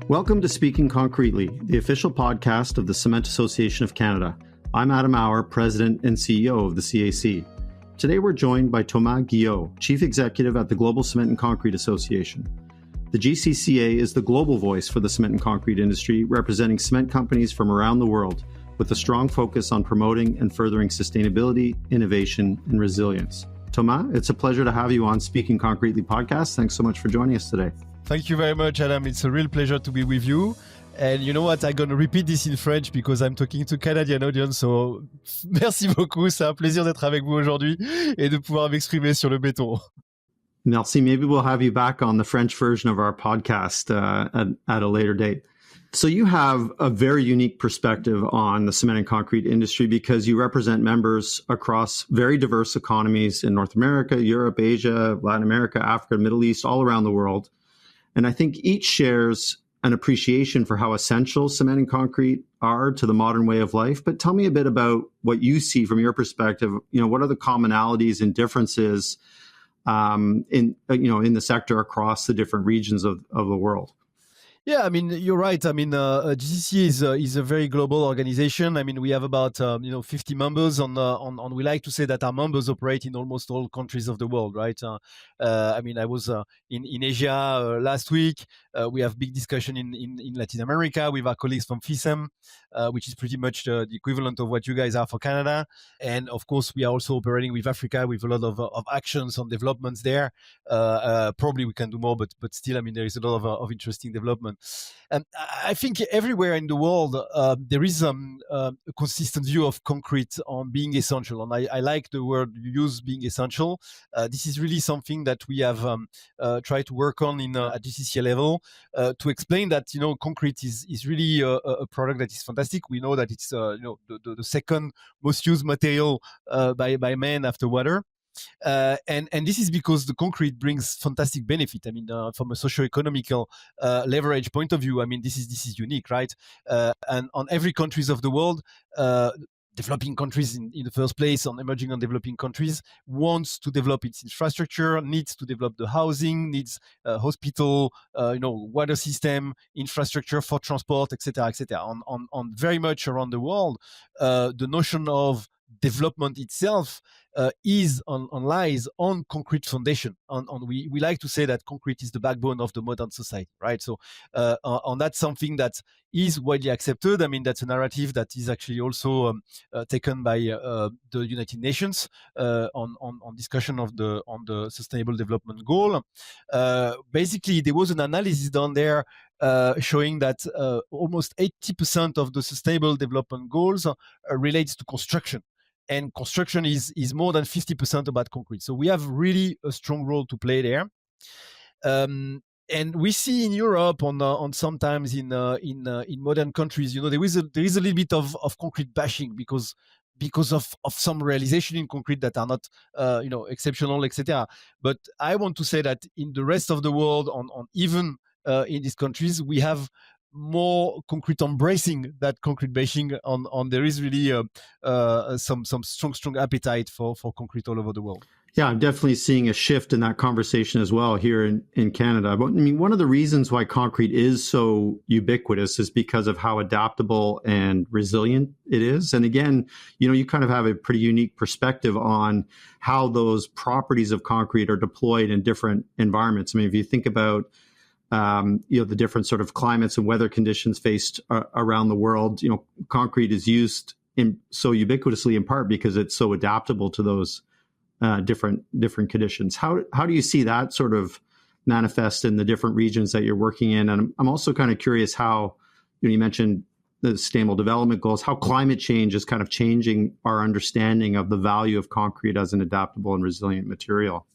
Welcome to Speaking Concretely, the official podcast of the Cement Association of Canada. I'm Adam Auer, President and CEO of the CAC. Today we're joined by Thomas Guillot, Chief Executive at the Global Cement and Concrete Association. The GCCA is the global voice for the cement and concrete industry, representing cement companies from around the world, with a strong focus on promoting and furthering sustainability, innovation, and resilience. Thomas, it's a pleasure to have you on Speaking Concretely podcast. Thanks so much for joining us today. Thank you very much, Adam. It's a real pleasure to be with you. And you know what? I'm going to repeat this in French because I'm talking to Canadian audience. So, merci beaucoup. C'est un plaisir d'être avec vous aujourd'hui et de pouvoir m'exprimer sur le béton. Merci. Maybe we'll have you back on the French version of our podcast at a later date. So you have a very unique perspective on the cement and concrete industry because you represent members across very diverse economies in North America, Europe, Asia, Latin America, Africa, Middle East, all around the world. And I think each shares an appreciation for how essential cement and concrete are to the modern way of life. But tell me a bit about what you see from your perspective. You know, what are the commonalities and differences in the sector across the different regions of the world? Yeah, I mean, you're right. I mean, GCC is a very global organization. I mean, we have about 50 members on. We like to say that our members operate in almost all countries of the world, right? I mean, I was in Asia last week. We have big discussion in Latin America with our colleagues from FISEM, which is pretty much the equivalent of what you guys are for Canada. And of course, we are also operating with Africa with a lot of actions on developments there. Probably we can do more, but still, I mean, there is a lot of interesting development. And I think everywhere in the world, there is a consistent view of concrete on being essential. And I like the word you use, being essential. This is really something that we have tried to work on at GCCA level to explain that, concrete is really a product that is fantastic. We know that it's, the second most used material by men after water. And this is because the concrete brings fantastic benefit. I mean, from a socio-economical leverage point of view, I mean, this is unique, right? And on every countries of the world, developing countries in the first place, on emerging and developing countries, wants to develop its infrastructure, needs to develop the housing, needs hospital, water system, infrastructure for transport, etc., etc. On very much around the world, the notion of development itself lies on concrete foundation. We like to say that concrete is the backbone of the modern society, right? So that's something that is widely accepted. I mean, that's a narrative that is actually also taken by the United Nations on discussion on the Sustainable Development Goal. Basically, there was an analysis done there showing that almost 80% of the Sustainable Development Goals relates to construction. And construction is more than 50% about concrete. So we have really a strong role to play there. And we see in Europe, on sometimes in modern countries, there is a little bit of concrete bashing because of some realization in concrete that are not exceptional, etc. But I want to say that in the rest of the world, on even in these countries, we have more concrete embracing that concrete bashing on there is really some strong appetite for concrete all over the world. Yeah, I'm definitely seeing a shift in that conversation as well here in Canada. But I mean, one of the reasons why concrete is so ubiquitous is because of how adaptable and resilient it is. And again, you kind of have a pretty unique perspective on how those properties of concrete are deployed in different environments. I mean, if you think about the different sort of climates and weather conditions faced around the world, concrete is used so ubiquitously in part because it's so adaptable to those different conditions. How do you see that sort of manifest in the different regions that you're working in? And I'm also kind of curious how, you mentioned the Sustainable Development Goals, how climate change is kind of changing our understanding of the value of concrete as an adaptable and resilient material.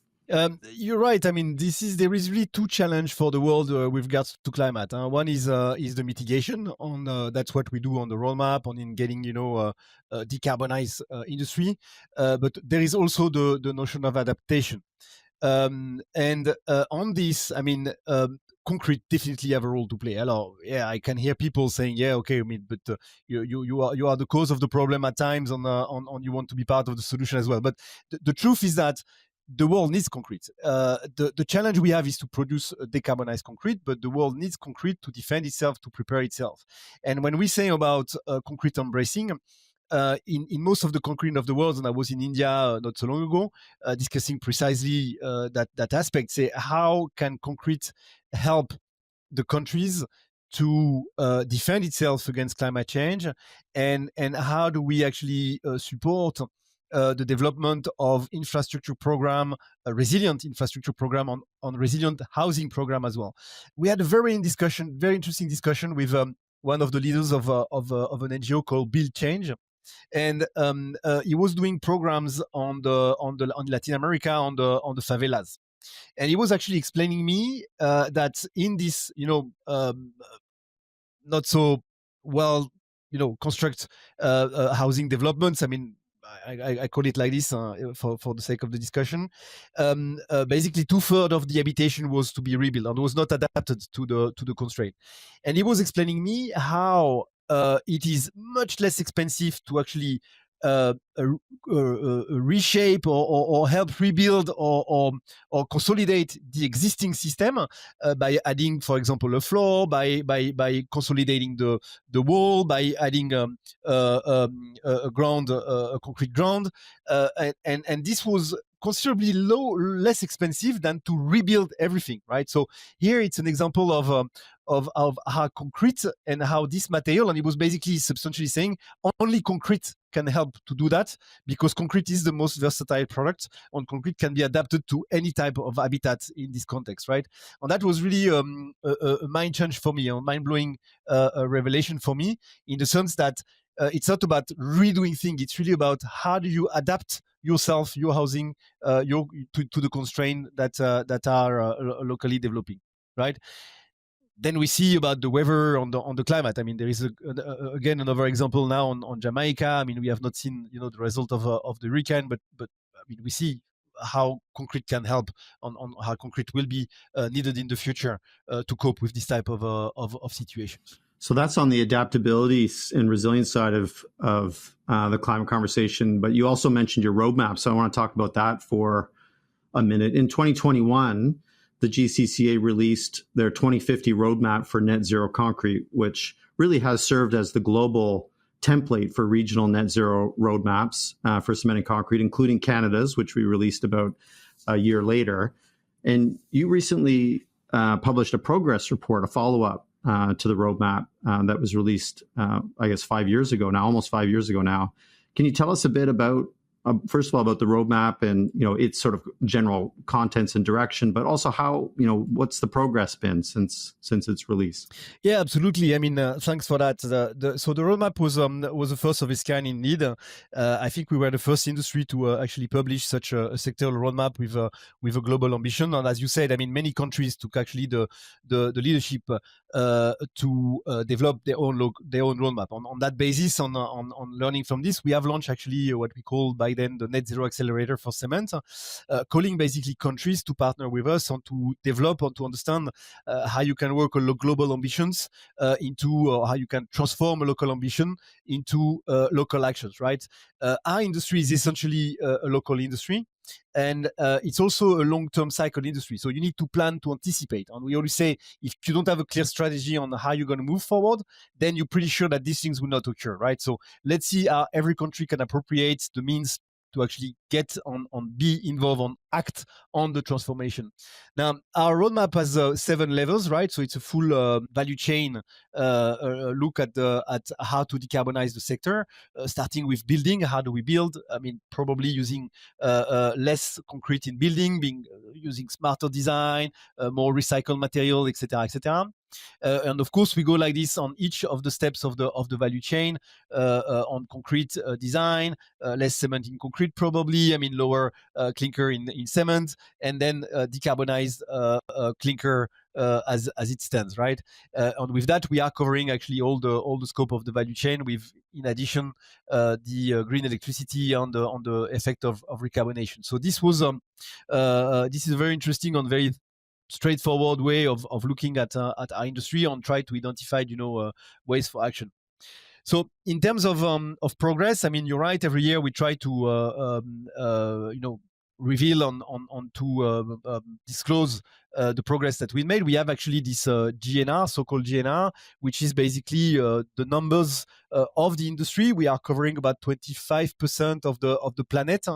You're right. I mean, there is really two challenges for the world with regards to climate. One is the mitigation. That's what we do on the roadmap in getting decarbonized industry. But there is also the notion of adaptation. And on this, I mean, concrete definitely have a role to play. Yeah, I can hear people saying, yeah, okay, I mean, but you are the cause of the problem at times, on you want to be part of the solution as well. But the truth is that the world needs concrete. The challenge we have is to produce decarbonized concrete, but the world needs concrete to defend itself, to prepare itself. And when we say about concrete embracing, in most of the concrete of the world, and I was in India not so long ago, discussing precisely that aspect, say how can concrete help the countries to defend itself against climate change, and how do we actually support the development of infrastructure program, a resilient infrastructure program on resilient housing program as well. We had a very interesting discussion with one of the leaders of an NGO called Build Change, and he was doing programs on Latin America on the favelas, and he was actually explaining me that in this not so well construct housing developments. I mean, I call it like this for the sake of the discussion. Basically, 2/3 of the habitation was to be rebuilt and was not adapted to the constraint. And he was explaining me how it is much less expensive to actually reshape or help rebuild or consolidate the existing system by adding, for example, a floor, by consolidating the wall, by adding a concrete ground, and this was considerably less expensive than to rebuild everything, right? So here it's an example of how concrete and how this material, and it was basically substantially saying only concrete can help to do that, because concrete is the most versatile product, and concrete can be adapted to any type of habitat in this context, right? And that was really a mind change for me, a mind-blowing revelation for me, in the sense that it's not about redoing things, it's really about how do you adapt yourself, your housing, to the constraints that are locally developing, right? Then we see about the weather on the climate. I mean, there is again another example now on Jamaica. I mean, we have not seen the result of the hurricane, but I mean, we see how concrete can help on how concrete will be needed in the future to cope with this type of situations. So that's on the adaptability and resilience side of the climate conversation. But you also mentioned your roadmap, so I want to talk about that for a minute. In 2021, the GCCA released their 2050 roadmap for net zero concrete, which really has served as the global template for regional net zero roadmaps for cement and concrete, including Canada's, which we released about a year later. And you recently published a progress report, a follow-up to the roadmap that was released, I guess, 5 years ago now, almost 5 years ago now. Can you tell us a bit about, first of all, about the roadmap and its sort of general contents and direction, but also how what's the progress been since its release? Yeah, absolutely. I mean, thanks for that. So the roadmap was the first of its kind indeed. I think we were the first industry to actually publish such a sectoral roadmap with a global ambition. And as you said, I mean, many countries took actually the leadership to develop their own roadmap. On that basis, on learning from this, we have launched actually what we call by then the Net Zero Accelerator for Cement, calling basically countries to partner with us and to develop and to understand how you can work on global ambitions into how you can transform a local ambition into local actions, right? Our industry is essentially a local industry. And it's also a long-term cycle industry. So you need to plan to anticipate. And we always say, if you don't have a clear strategy on how you're going to move forward, then you're pretty sure that these things will not occur, right? So let's see how every country can appropriate the means to actually get on be involved, on act on the transformation. Now, our roadmap has 7 levels, right? So it's a full value chain look at how to decarbonize the sector, starting with building. How do we build? I mean, probably using less concrete in building, using smarter design, more recycled material, etc., etc. And of course, we go like this on each of the steps of the value chain, on concrete design, less cement in concrete probably, I mean lower clinker in cement, and then decarbonized clinker as it stands, right? And with that, we are covering actually all the scope of the value chain with, in addition, the green electricity on the effect of recarbonation. So this is a very interesting and very straightforward way of looking at our industry and try to identify ways for action. So in terms of progress, I mean, you're right. Every year we try to reveal on to disclose the progress that we made. We have actually this GNR, so-called GNR, which is basically the numbers of the industry. We are covering about 25% of the planet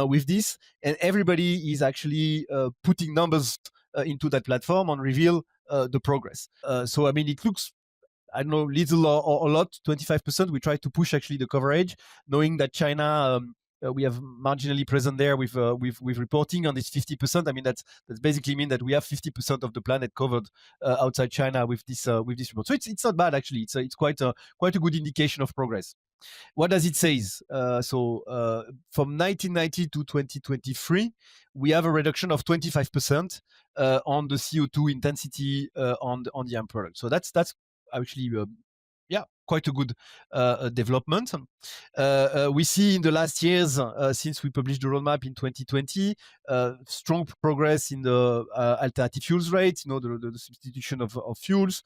with this, and everybody is actually putting numbers into that platform and reveal the progress. So I mean, it looks, I don't know, little or a lot, 25%. We try to push actually the coverage, knowing that China, we have marginally present there with reporting on this 50%. I mean, that's basically mean that we have 50% of the planet covered outside China with this report. So it's not bad actually. It's quite a good indication of progress. What does it say? From 1990 to 2023, we have a reduction of 25% on the CO2 intensity on the end product. So that's actually quite a good development. We see in the last years, since we published the roadmap in 2020, strong progress in the alternative fuels rate, the substitution of fuels.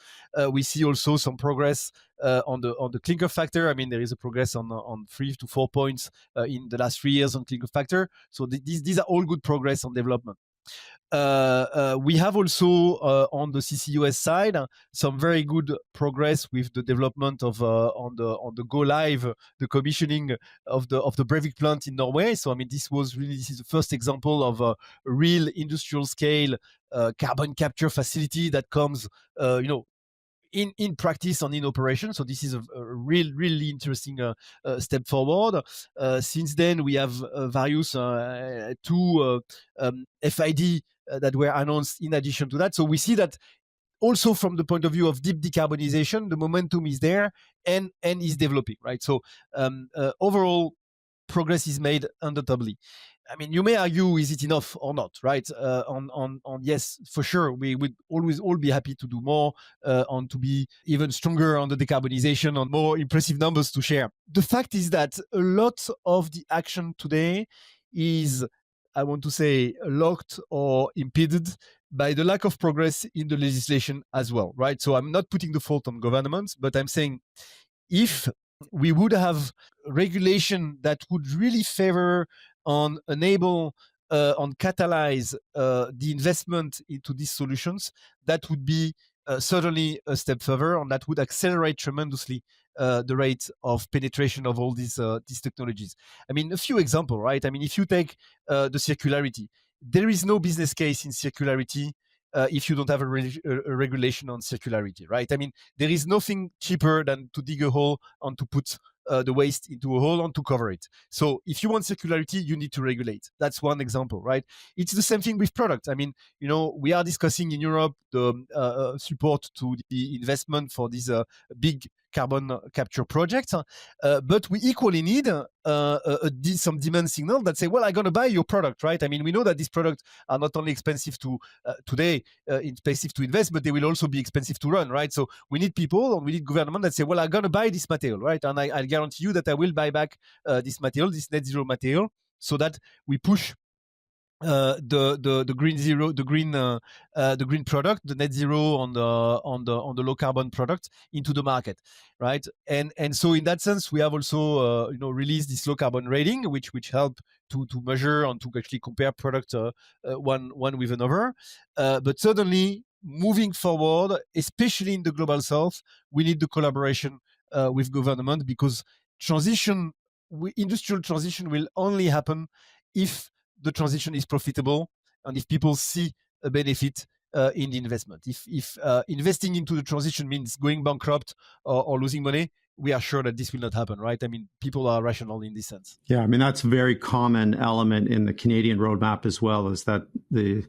We see also some progress on the clinker factor. I mean, there is a progress on 3 to 4 points in the last 3 years on clinker factor. So these are all good progress on development. We have also on the CCUS side some very good progress with the development of on the go live, the commissioning of the Brevik plant in Norway. So I mean, this is the first example of a real industrial scale carbon capture facility that comes in practice and in operation. So this is a really interesting step forward. Since then, we have various two FID that were announced in addition to that. So we see that also from the point of view of deep decarbonization, the momentum is there and is developing, right? So overall, progress is made undoubtedly. I mean, you may argue, is it enough or not, right? On yes, for sure, we would always all be happy to do more, and to be even stronger on the decarbonization, on more impressive numbers to share. The fact is that a lot of the action today is, I want to say, locked or impeded by the lack of progress in the legislation as well, right? So I'm not putting the fault on governments, but I'm saying if we would have regulation that would really favor on enable on catalyze the investment into these solutions, that would be certainly a step further, and that would accelerate tremendously the rate of penetration of all these technologies. I mean, a few examples, right? I mean, if you take the circularity, there is no business case in circularity if you don't have a regulation on circularity, right? I mean, there is nothing cheaper than to dig a hole and to put the waste into a hole and to cover it. So if you want circularity, you need to regulate. That's one example, right? It's the same thing with products. I mean, we are discussing in Europe the support to the investment for these big carbon capture projects, but we equally need some demand signal that say, well, I'm going to buy your product, right? I mean, we know that these products are not only expensive to today, expensive to invest, but they will also be expensive to run, right? So we need people and we need government that say, well, I'm going to buy this material, right? And I'll guarantee you that I will buy back this material, this net zero material, so that we push the green product, the net zero on the low carbon product into the market, right? And so in that sense, we have also released this low carbon rating, which help to measure and to actually compare product one with another. But certainly moving forward, especially in the global south, we need the collaboration with government, because industrial transition will only happen if the transition is profitable and if people see a benefit in the investment. If investing into the transition means going bankrupt or losing money, we are sure that this will not happen, right? I mean, people are rational in this sense. Yeah, I mean, that's a very common element in the Canadian roadmap as well, is that the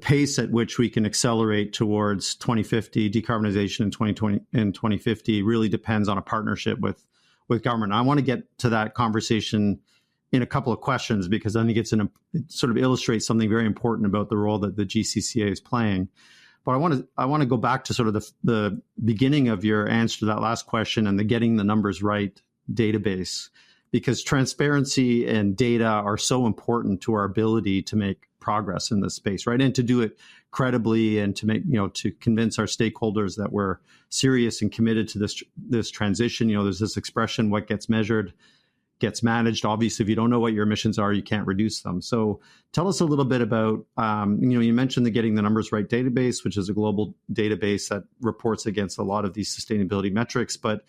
pace at which we can accelerate towards 2050 decarbonization in 2020 and 2050 really depends on a partnership with government. I want to get to that conversation in a couple of questions, because I think it sort of illustrates something very important about the role that the GCCA is playing. But I want to go back to sort of the beginning of your answer to that last question and the getting the numbers right database, because transparency and data are so important to our ability to make progress in this space, right? And to do it credibly and to make, to convince our stakeholders that we're serious and committed to this transition. There's this expression, what gets measured gets managed. Obviously, if you don't know what your emissions are, you can't reduce them. So tell us a little bit about, you mentioned the Getting the Numbers Right database, which is a global database that reports against a lot of these sustainability metrics, but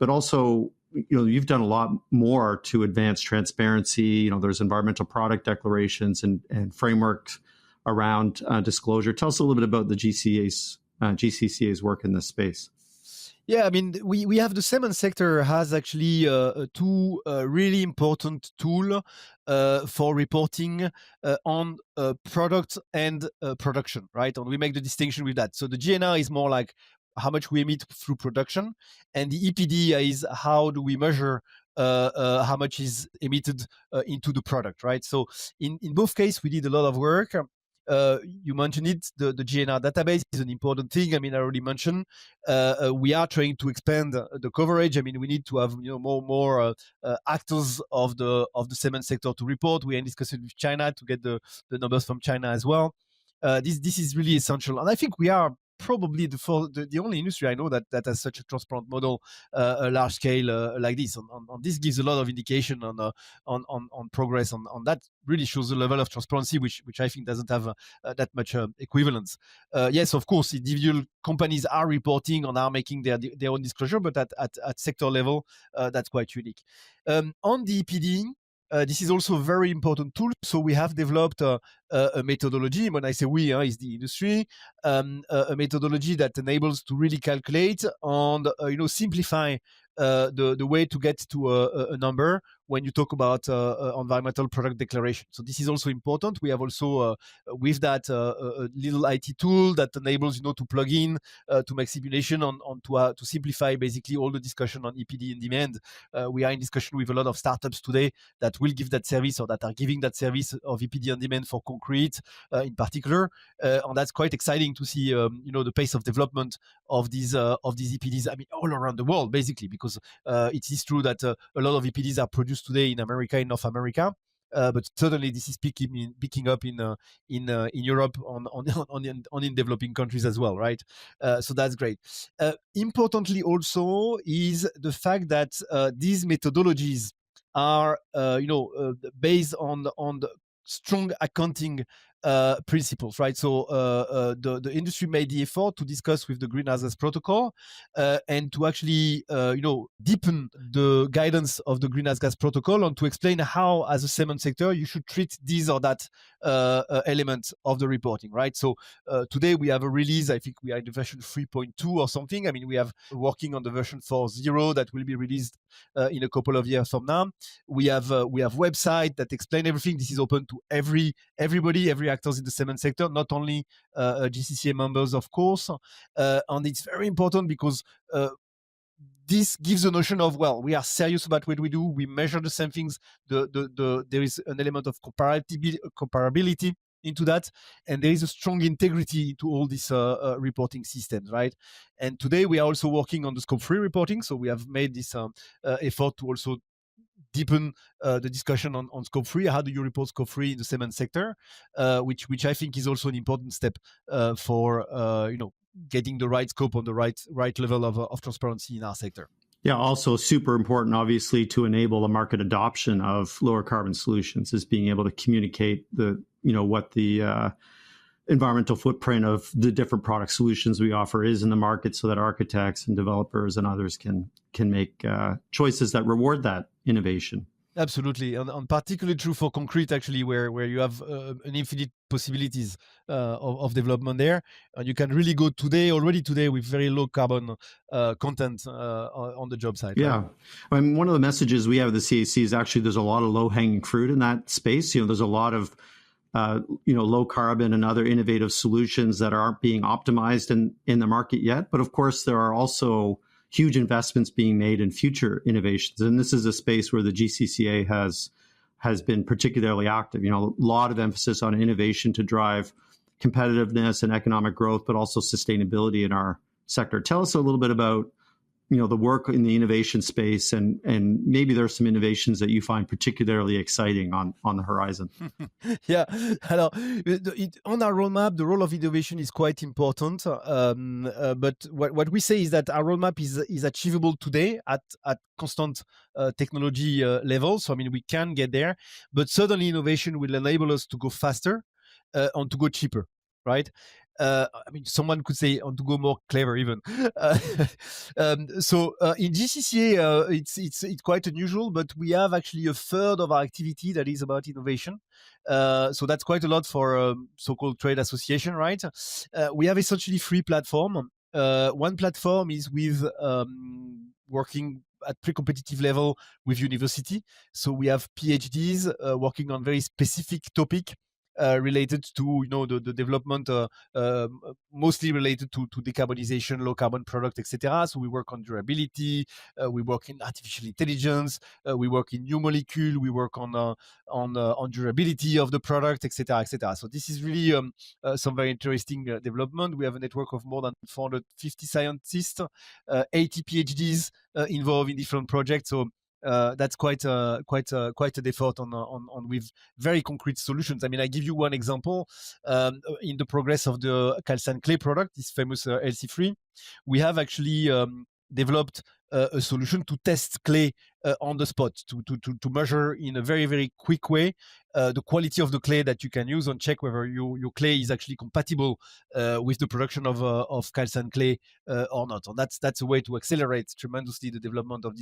also, you've done a lot more to advance transparency. There's environmental product declarations and frameworks around disclosure. Tell us a little bit about the GCCA's work in this space. Yeah, I mean, we have the cement sector has actually two really important tool for reporting on product and production, right? And we make the distinction with that. So the GNR is more like how much we emit through production, and the EPD is how do we measure how much is emitted into the product, right? So in both cases, we did a lot of work. You mentioned it, the GNR database is an important thing. I mean, I already mentioned we are trying to expand the coverage. I mean, we need to have more actors of the cement sector to report. We are in discussion with China to get the numbers from China as well. This is really essential, and I think we are probably the only industry I know that has such a transparent model, a large scale like this. On this gives a lot of indication on progress. On that really shows the level of transparency, which I think doesn't have that much equivalence. Yes, of course, individual companies are reporting and are making their own disclosure, but at sector level, that's quite unique. On the EPD, this is also a very important tool. So we have developed a methodology. When I say we, is the industry, a methodology that enables to really calculate and simplify the way to get to a number when you talk about environmental product declaration. So this is also important. We have also with that a little IT tool that enables to plug in to make simulation to simplify basically all the discussion on EPD in demand. We are in discussion with a lot of startups today that will give that service or that are giving that service of EPD on demand for concrete in particular, and that's quite exciting to see the pace of development of these EPDs. I mean, all around the world basically, because it is true that a lot of EPDs are produced today in America, in North America, but certainly this is picking up in Europe, on in developing countries as well, right? So that's great. Importantly, also is the fact that these methodologies are based on the strong accounting principles, right? So the industry made the effort to discuss with the Greenhouse Gas Protocol and to actually deepen the guidance of the Greenhouse Gas Protocol and to explain how, as a cement sector, you should treat this or that element of the reporting, right? So today we have a release. I think we are in the version 3.2 or something. I mean, we have working on the version 4.0 that will be released in a couple of years from now. We have website that explain everything. This is open to everybody, every actors in the cement sector, not only GCCA members, of course. And it's very important because this gives a notion of, well, we are serious about what we do. We measure the same things. There is an element of comparability into that, and there is a strong integrity to all these reporting systems, right? And today we are also working on the Scope 3 reporting. So we have made this effort to also deepen the discussion on Scope 3. How do you report Scope 3 in the cement sector? Which I think is also an important step for getting the right scope on the right level of transparency in our sector. Yeah, also super important, obviously, to enable the market adoption of lower carbon solutions is being able to communicate what the environmental footprint of the different product solutions we offer is in the market, so that architects and developers and others can make choices that reward that innovation. Absolutely, and particularly true for concrete, actually, where you have an infinite possibilities of development there, and you can really go already today with very low carbon content on the job site. Yeah, right? I mean, one of the messages we have at the CAC is actually there's a lot of low hanging fruit in that space. There's a lot of low carbon and other innovative solutions that aren't being optimized in the market yet. But of course, there are also huge investments being made in future innovations. And this is a space where the GCCA has been particularly active. A lot of emphasis on innovation to drive competitiveness and economic growth, but also sustainability in our sector. Tell us a little bit about the work in the innovation space, and maybe there's some innovations that you find particularly exciting on the horizon. Yeah. Alors, on our roadmap, the role of innovation is quite important. But what we say is that our roadmap is achievable today at constant technology level. So, I mean, we can get there, but certainly innovation will enable us to go faster and to go cheaper, right? I mean, someone could say and to go more clever even. So in GCCA, it's quite unusual, but we have actually a third of our activity that is about innovation. So that's quite a lot for so-called trade association, right? We have essentially 3 platforms. One platform is with working at pre-competitive level with university. So we have PhDs working on very specific topic related to the development, mostly related to decarbonization, low carbon product, etc. So we work on durability, we work in artificial intelligence, we work in new molecule, we work on durability of the product, etc., etc. So this is really some very interesting development. We have a network of more than 450 scientists, 80 PhDs involved in different projects. So that's quite an effort on with very concrete solutions. I mean, I give you one example. In the progress of the calcined clay product, this famous LC3, we have actually developed a solution to test clay on the spot, to measure in a very, very quick way the quality of the clay that you can use and check whether your clay is actually compatible with the production of calcined clay or not. And that's a way to accelerate tremendously the development of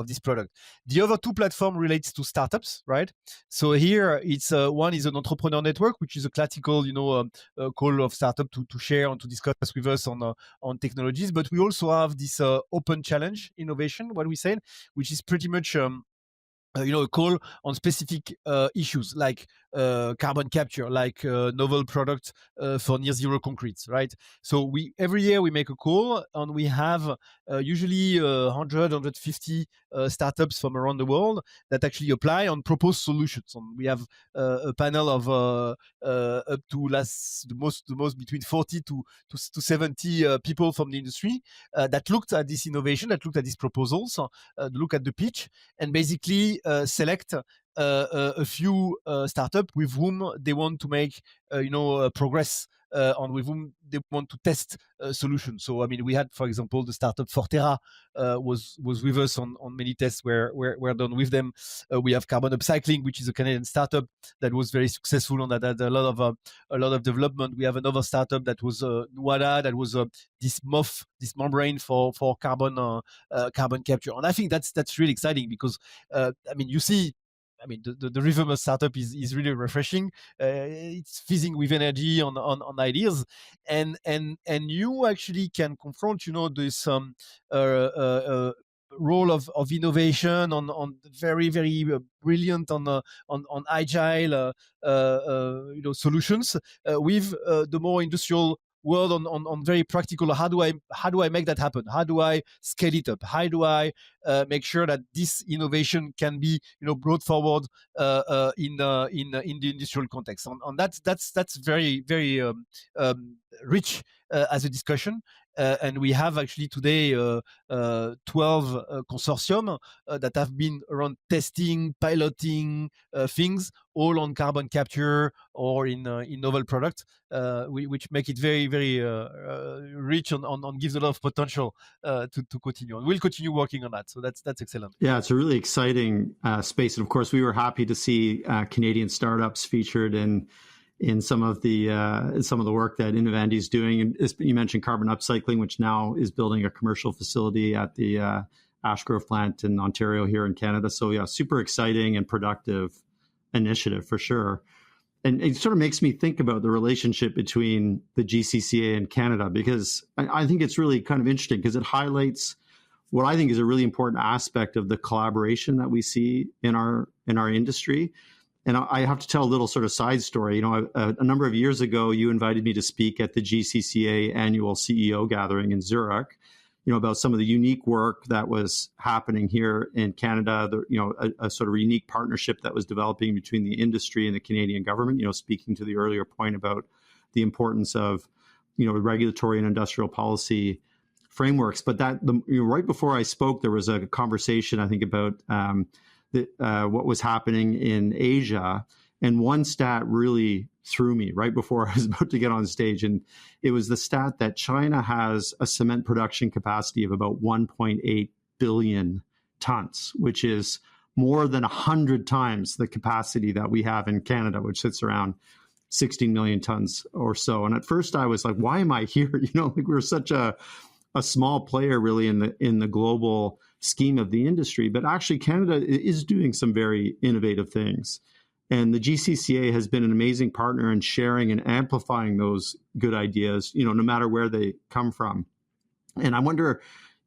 this product. The other 2 platforms relates to startups, right? So here it's one is an entrepreneur network, which is a classical call of startup to share and to discuss with us on technologies. But we also have this open challenge innovation, what we said, which is pretty much a call on specific issues like carbon capture, like novel products for near zero concretes, right? So every year we make a call, and we have usually 150 startups from around the world that actually apply and propose solutions. And we have a panel of up to the most between 40 to 70 people from the industry that looked at this innovation, that looked at these proposals, look at the pitch, and basically select a few startups with whom they want to make progress and with whom they want to test solutions. So I mean, we had, for example, the startup Forterra was with us on many tests were done with them. We have Carbon Upcycling, which is a Canadian startup that was very successful and that had a lot of development. We have another startup that was Nuada, that was this membrane for carbon capture. And I think that's really exciting because I mean, you see, I mean, the Rivermer startup is really refreshing. It's fizzing with energy on ideas, and you actually can confront, this role of innovation on very, very brilliant on agile solutions with the more industrial world on very practical. How do I make that happen? How do I scale it up? How do I make sure that this innovation can be brought forward in the industrial context? And that's very, very rich as a discussion. And we have actually today 12 consortium that have been around testing, piloting things, all on carbon capture or in novel products, which make it very, very rich and gives a lot of potential to continue. And we'll continue working on that. So that's excellent. Yeah, it's a really exciting space. And of course, we were happy to see Canadian startups featured in some of the work that Innovandi is doing. And you mentioned Carbon Upcycling, which now is building a commercial facility at the Ashgrove plant in Ontario here in Canada. So yeah, super exciting and productive initiative for sure. And it sort of makes me think about the relationship between the GCCA and Canada, because I think it's really kind of interesting because it highlights what I think is a really important aspect of the collaboration that we see in our industry. And I have to tell a little sort of side story. A number of years ago, you invited me to speak at the GCCA annual CEO gathering in Zurich, about some of the unique work that was happening here in Canada, a sort of unique partnership that was developing between the industry and the Canadian government, speaking to the earlier point about the importance of, regulatory and industrial policy frameworks. But right before I spoke, there was a conversation, I think, about what was happening in Asia. And one stat really threw me right before I was about to get on stage. And it was the stat that China has a cement production capacity of about 1.8 billion tons, which is more than 100 times the capacity that we have in Canada, which sits around 16 million tons or so. And at first I was like, why am I here? Like we're such a small player really in the global scheme of the industry. But actually Canada is doing some very innovative things. And the GCCA has been an amazing partner in sharing and amplifying those good ideas, no matter where they come from. And I wonder,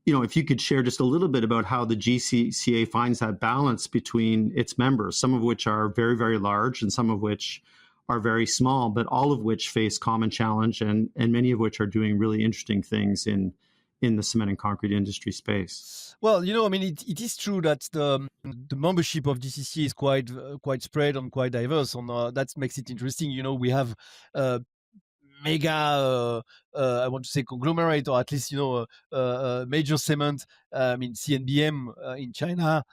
if you could share just a little bit about how the GCCA finds that balance between its members, some of which are very, very large and some of which are very small, but all of which face common challenge and many of which are doing really interesting things in the cement and concrete industry space. Well, it is true that the membership of GCC is quite spread and quite diverse, and that makes it interesting. We have mega, I want to say conglomerate, or at least major cement. CNBM in China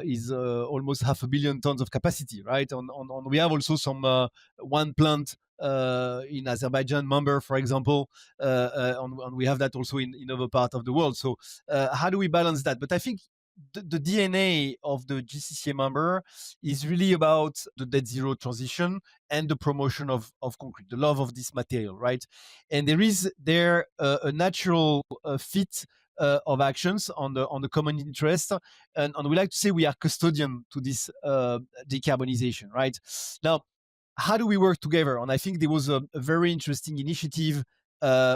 is almost 500 million tons of capacity, right? On we have also some one plant in Azerbaijan, member, for example, and we have that also in other part of the world. So how do we balance that? But I think the DNA of the GCCA member is really about the net zero transition and the promotion of concrete, the love of this material, right? And there is a natural fit of actions on the common interest, and we like to say we are custodian to this decarbonization, right? Now, how do we work together? And I think there was a very interesting initiative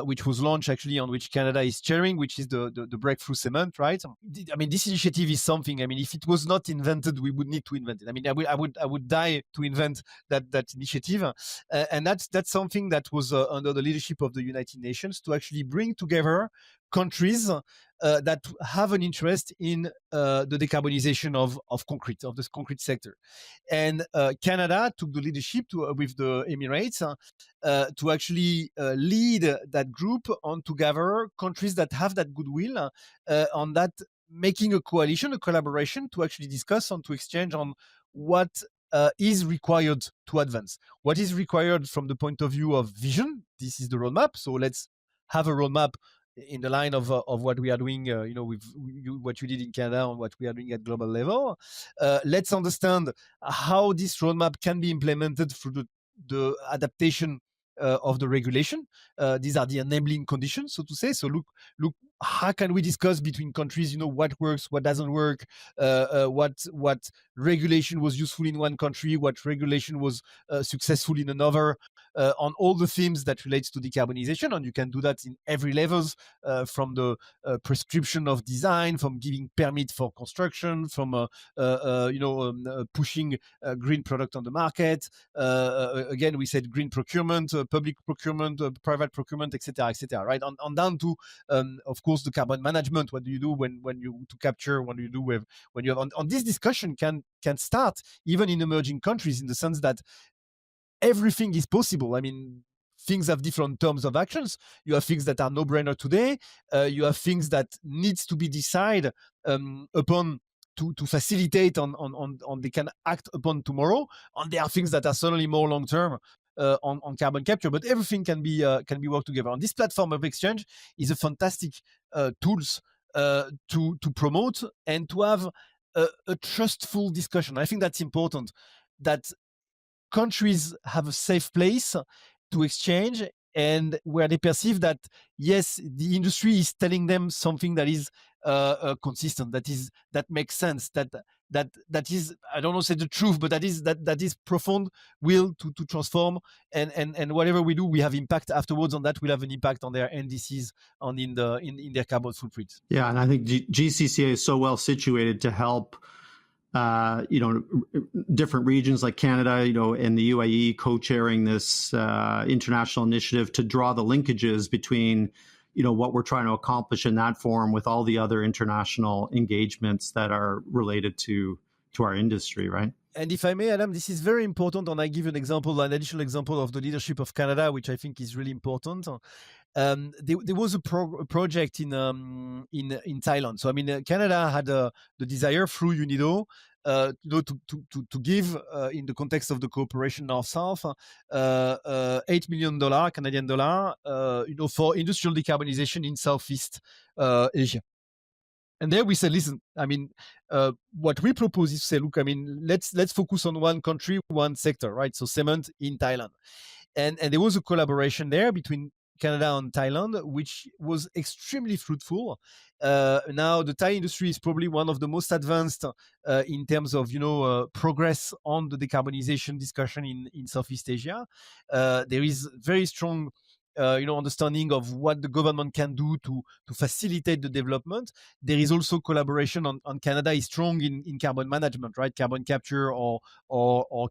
which was launched actually, on which Canada is chairing, which is the breakthrough cement, right? This initiative is something. If it was not invented, we would need to invent it. I would die to invent that initiative, and that's something that was under the leadership of the United Nations to actually bring together countries that have an interest in the decarbonization of concrete, of this concrete sector. And Canada took the leadership with the Emirates to actually lead that group on to gather countries that have that goodwill on that, making a coalition, a collaboration to actually discuss and to exchange on what is required to advance. What is required from the point of view of vision? This is the roadmap. So let's have a roadmap in the line of what we are doing, with what you did in Canada and what we are doing at global level. Let's understand how this roadmap can be implemented through the adaptation of the regulation. These are the enabling conditions, so to say. So look, how can we discuss between countries, what works, what doesn't work, what regulation was useful in one country, what regulation was successful in another, on all the themes that relates to decarbonization. And you can do that in every levels, from the prescription of design, from giving permit for construction, from pushing green product on the market. Again, we said green procurement, public procurement, private procurement, etc., right? On down to, of course, the carbon management. What do you do when you to capture? What do you do when you have on this discussion can start even in emerging countries, in the sense that everything is possible. Things have different terms of actions. You have things that are no-brainer today. You have things that needs to be decided upon to facilitate on they can act upon tomorrow. And there are things that are certainly more long-term on carbon capture. But everything can be worked together. And this platform of exchange is a fantastic tools to promote and to have a trustful discussion. I think that's important, that countries have a safe place to exchange, and where they perceive that, yes, the industry is telling them something that is consistent, that makes sense, that is, I don't know, say the truth, but that is profound will to transform, and whatever we do, we have impact afterwards on that. Will have an impact on their NDCs, on in their carbon footprint. Yeah, and I think GCCA is so well situated to help different regions like Canada, and the UAE co-chairing this international initiative to draw the linkages between, what we're trying to accomplish in that forum with all the other international engagements that are related to our industry, right? And if I may, Adam, this is very important, and I give an additional example of the leadership of Canada, which I think is really important. there was a project in Thailand. So I mean, Canada had the desire through UNIDO, to give, in the context of the cooperation North-South, $8 million Canadian dollar, for industrial decarbonization in Southeast Asia. And there we said, listen, I mean, what we propose is to say, look, I mean, let's focus on one country, one sector, right? So cement in Thailand. And there was a collaboration there between Canada and Thailand, which was extremely fruitful. Now the Thai industry is probably one of the most advanced in terms of progress on the decarbonization discussion in Southeast Asia. There is very strong understanding of what the government can do to facilitate the development. There is also collaboration on Canada is strong in carbon management, right? Carbon capture or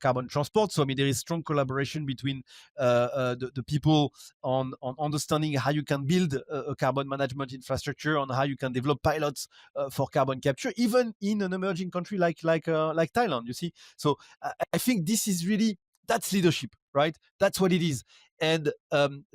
carbon transport. So I mean, there is strong collaboration between the people on understanding how you can build a carbon management infrastructure, on how you can develop pilots for carbon capture, even in an emerging country like Thailand. You see, so I think this is really, that's leadership, right? That's what it is. And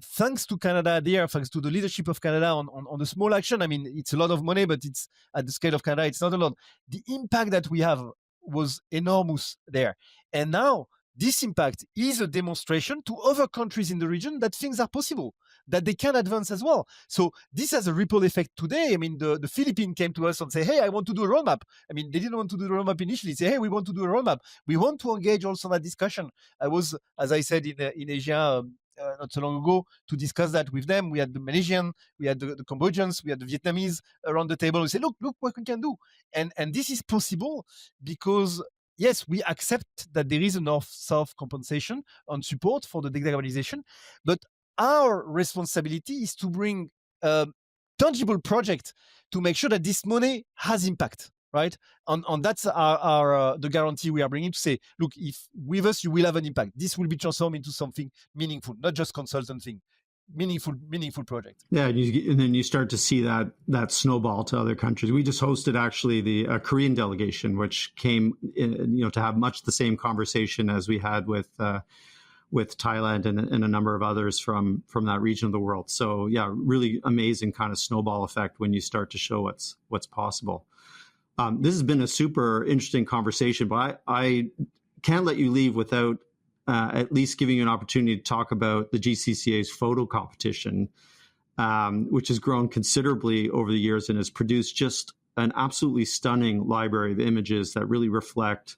thanks to Canada there, thanks to the leadership of Canada on the small action, I mean, it's a lot of money, but it's at the scale of Canada, it's not a lot. The impact that we have was enormous there. And now this impact is a demonstration to other countries in the region that things are possible, that they can advance as well. So this has a ripple effect today. I mean, the Philippines came to us and say, hey, I want to do a roadmap. I mean, they didn't want to do the roadmap initially. Say, hey, we want to do a roadmap. We want to engage also in that discussion. I was, as I said, in Asia not so long ago to discuss that with them. We had the Malaysian, we had the Cambodians, we had the Vietnamese around the table. We say, look what we can do. And this is possible because, yes, we accept that there is a North-South compensation on support for the decarbonization, but our responsibility is to bring a tangible project to make sure that this money has impact, right? And that's our the guarantee we are bringing to say, look, if with us you will have an impact. This will be transformed into something meaningful, not just consultant thing. Meaningful project. Yeah, and then you start to see that snowball to other countries. We just hosted actually the Korean delegation, which came to have much the same conversation as we had with Thailand and a number of others from that region of the world. So yeah, really amazing kind of snowball effect when you start to show what's possible. This has been a super interesting conversation, but I can't let you leave without at least giving you an opportunity to talk about the GCCA's photo competition, which has grown considerably over the years and has produced just an absolutely stunning library of images that really reflect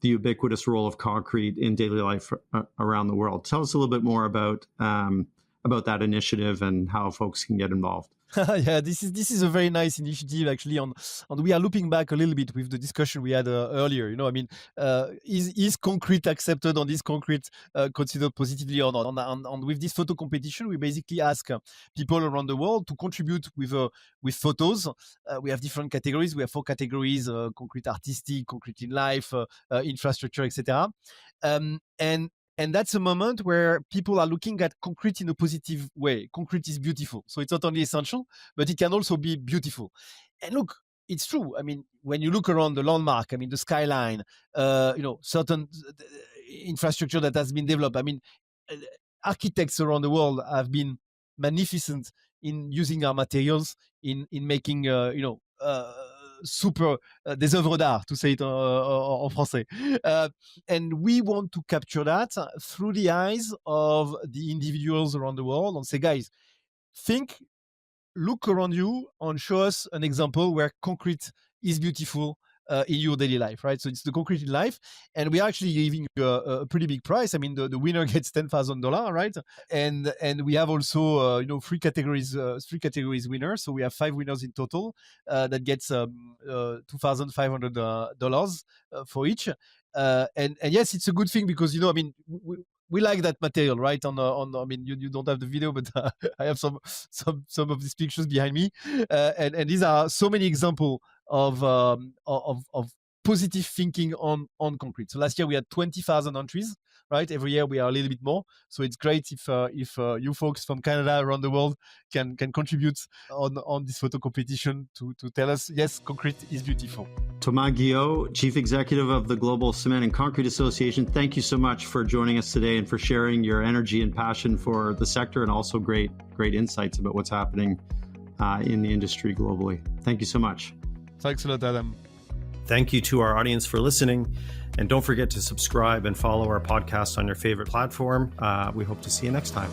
the ubiquitous role of concrete in daily life around the world. Tell us a little bit more about that initiative and how folks can get involved. Yeah, this is a very nice initiative actually. On we are looping back a little bit with the discussion we had earlier. I mean, is concrete accepted, and is concrete considered positively or not? And with this photo competition, we basically ask people around the world to contribute with photos. We have different categories. We have 4 categories: concrete artistic, concrete in life, infrastructure, etc. And that's a moment where people are looking at concrete in a positive way. Concrete is beautiful. So it's not only essential, but it can also be beautiful. And look, it's true. I mean, when you look around the landmark, I mean, the skyline, certain infrastructure that has been developed. I mean, architects around the world have been magnificent in using our materials, in making, super des œuvres d'art, to say it en français. And we want to capture that through the eyes of the individuals around the world and say, guys, look around you and show us an example where concrete is beautiful in your daily life, right? So it's the concrete in life, and we are actually giving you a pretty big prize. I mean, the winner gets $10,000, right? And we have also 3 categories winners. So we have 5 winners in total that gets $2,500 for each. And yes, it's a good thing because I mean, we like that material, right? I mean, you don't have the video, but I have some of these pictures behind me, and these are so many examples of positive thinking on concrete. So last year we had 20,000 entries, right? Every year we are a little bit more. So it's great if you folks from Canada around the world can contribute on this photo competition to tell us, yes, concrete is beautiful. Thomas Guillot, Chief Executive of the Global Cement and Concrete Association, thank you so much for joining us today and for sharing your energy and passion for the sector, and also great insights about what's happening in the industry globally. Thank you so much. Thanks a lot, Adam. Thank you to our audience for listening. And don't forget to subscribe and follow our podcast on your favorite platform. We hope to see you next time.